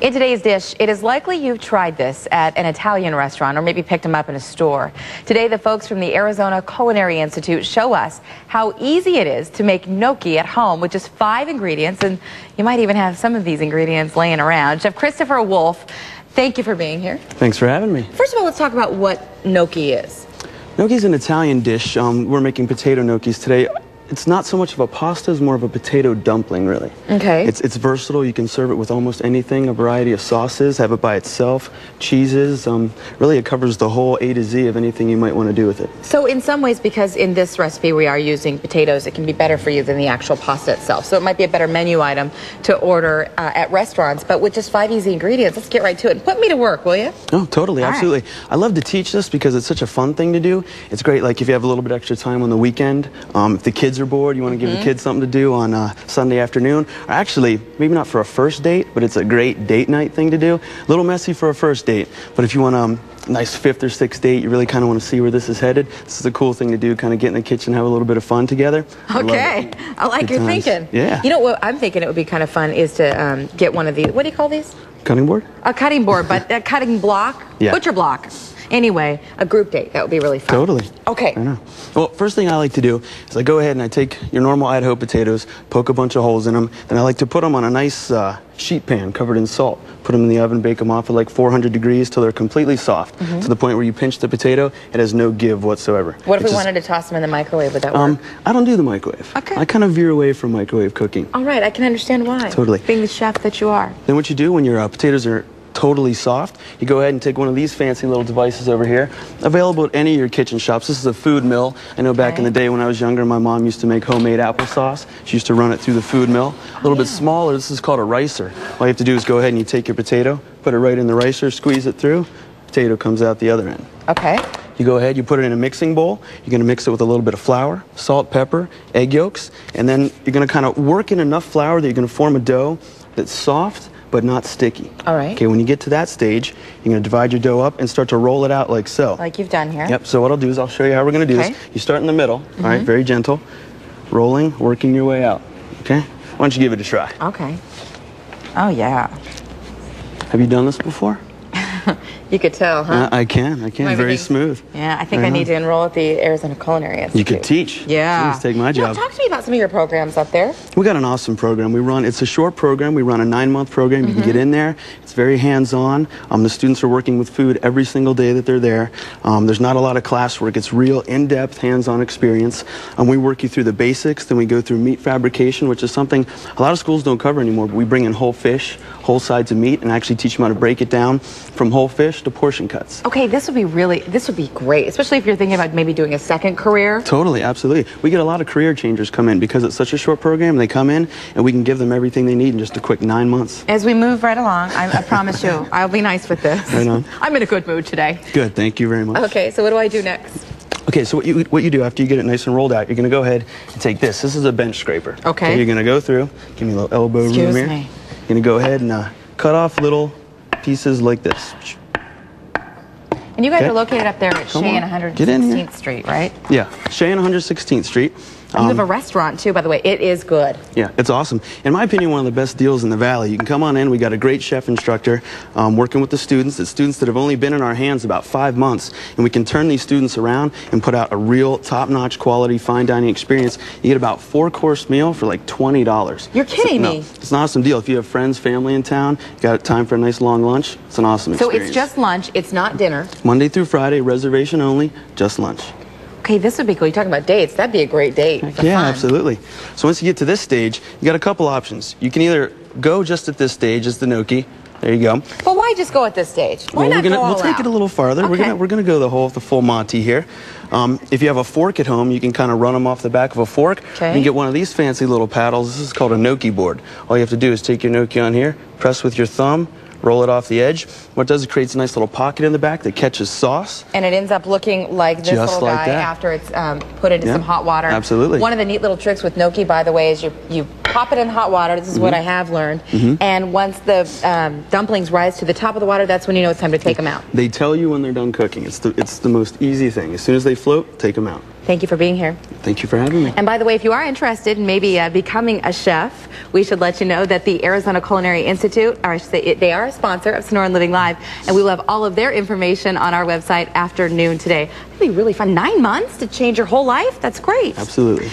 In today's dish, it is likely you've tried this at an Italian restaurant or maybe picked them up in a store. Today, the folks from the Arizona Culinary Institute show us how easy it is to make gnocchi at home with just 5 ingredients, and you might even have some of these ingredients laying around. Chef Christopher Wolf, thank you for being here. Thanks for having me. First of all, let's talk about what gnocchi is. Gnocchi is an Italian dish. We're making potato gnocchis today. It's not so much of a pasta as more of a potato dumpling, really. Okay. It's versatile. You can serve it with almost anything, a variety of sauces, have it by itself, cheeses. Really, it covers the whole A to Z of anything you might want to do with it. So in some ways, because in this recipe we are using potatoes, it can be better for you than the actual pasta itself. So it might be a better menu item to order at restaurants, but with just 5 easy ingredients, let's get right to it. Put me to work, will you? Oh, totally, absolutely. Right. I love to teach this because it's such a fun thing to do. It's great, like if you have a little bit extra time on the weekend, if the kids are bored, you want to give the kids something to do on Sunday afternoon, or actually, maybe not for a first date, but it's a great date night thing to do. A little messy for a first date, but if you want a nice 5th or 6th date, you really kind of want to see where this is headed, this is a cool thing to do, kind of get in the kitchen, have a little bit of fun together. Okay, I like your thinking. Yeah. You know what I'm thinking it would be kind of fun is to get one of these, what do you call these? Cutting board? A cutting board, but a cutting block? Yeah. Butcher block. Anyway, a group date, that would be really fun. Totally. Okay. I know. Well, first thing I like to do is I go ahead and I take your normal Idaho potatoes, poke a bunch of holes in them, then I like to put them on a nice sheet pan covered in salt. Put them in the oven, bake them off at like 400 degrees till they're completely soft, to the point where you pinch the potato, it has no give whatsoever. What if we wanted to toss them in the microwave? Would that work? I don't do the microwave. Okay. I kind of veer away from microwave cooking. All right, I can understand why. Totally. Being the chef that you are. Then what you do when your potatoes are totally soft, you go ahead and take one of these fancy little devices over here, available at any of your kitchen shops. This is a food mill. I know back in the day when I was younger, my mom used to make homemade applesauce. She used to run it through the food mill. A little bit smaller, this is called a ricer. All you have to do is go ahead and you take your potato, put it right in the ricer, squeeze it through, potato comes out the other end. Okay. You go ahead, you put it in a mixing bowl, you're going to mix it with a little bit of flour, salt, pepper, egg yolks, and then you're going to kind of work in enough flour that you're going to form a dough that's soft but not sticky. All right. Okay, when you get to that stage, you're going to divide your dough up and start to roll it out like so. Like you've done here. Yep, so what I'll do is I'll show you how we're going to do this. You start in the middle, all right, very gentle, rolling, working your way out, okay? Why don't you give it a try? Okay. Oh, yeah. Have you done this before? You could tell, huh? I can. Very smooth. Yeah, I think I need to enroll at the Arizona Culinary Institute. You could teach. Yeah. Please take my job. Talk to me about some of your programs up there. We got an awesome program. It's a short program. We run a 9-month program. You can get in there. It's very hands-on. The students are working with food every single day that they're there. There's not a lot of classwork. It's real in-depth, hands-on experience. We work you through the basics. Then we go through meat fabrication, which is something a lot of schools don't cover anymore. But we bring in whole fish, whole sides of meat, and actually teach them how to break it down from whole fish to portion cuts. Okay, this would be great, especially if you're thinking about maybe doing a second career. Totally, absolutely. We get a lot of career changers come in because it's such a short program. They come in and we can give them everything they need in just a quick 9 months. As we move right along, I promise you, I'll be nice with this. Right on. I'm in a good mood today. Good, thank you very much. Okay, so what do I do next? Okay, so what you do after you get it nice and rolled out, you're going to go ahead and take this. This is a bench scraper. Okay. You're going to go through, give me a little elbow room here. Excuse me. You're going to go ahead and cut off little pieces like this. And you guys are located up there at Cheyenne 116th Street, right? Yeah, Cheyenne 116th Street. You have a restaurant too, by the way. It is good. Yeah, it's awesome. In my opinion, one of the best deals in the Valley. You can come on in. We got a great chef instructor working with the students. It's students that have only been in our hands about 5 months, and we can turn these students around and put out a real top-notch quality fine dining experience. You get about 4-course meal for like $20. You're kidding me. It's an awesome deal. If you have friends, family in town, you got time for a nice long lunch, it's an awesome experience. So it's just lunch. It's not dinner. Monday through Friday, reservation only, just lunch. Okay, this would be cool. You're talking about dates. That'd be a great date. Yeah, absolutely. So once you get to this stage, you got a couple options. You can either go just at this stage as the gnocchi. There you go. But why just go at this stage? Why not go all We'll take it a little farther. Okay. We're gonna go the full Monty here. If you have a fork at home, you can kind of run them off the back of a fork. Okay. You can get one of these fancy little paddles. This is called a gnocchi board. All you have to do is take your gnocchi on here, press with your thumb, roll it off the edge. What it does is it creates a nice little pocket in the back that catches sauce. And it ends up looking like this Just little like guy that. after it's put into some hot water. Absolutely. One of the neat little tricks with gnocchi, by the way, is you pop it in hot water. This is what I have learned. And once the dumplings rise to the top of the water, that's when you know it's time to take them out. They tell you when they're done cooking. It's the most easy thing. As soon as they float, take them out. Thank you for being here. Thank you for having me. And by the way, if you are interested in maybe becoming a chef, we should let you know that the Arizona Culinary Institute, or I should say, they are a sponsor of Sonoran Living Live, and we will have all of their information on our website after noon today. It'll be really fun. 9 months to change your whole life? That's great. Absolutely.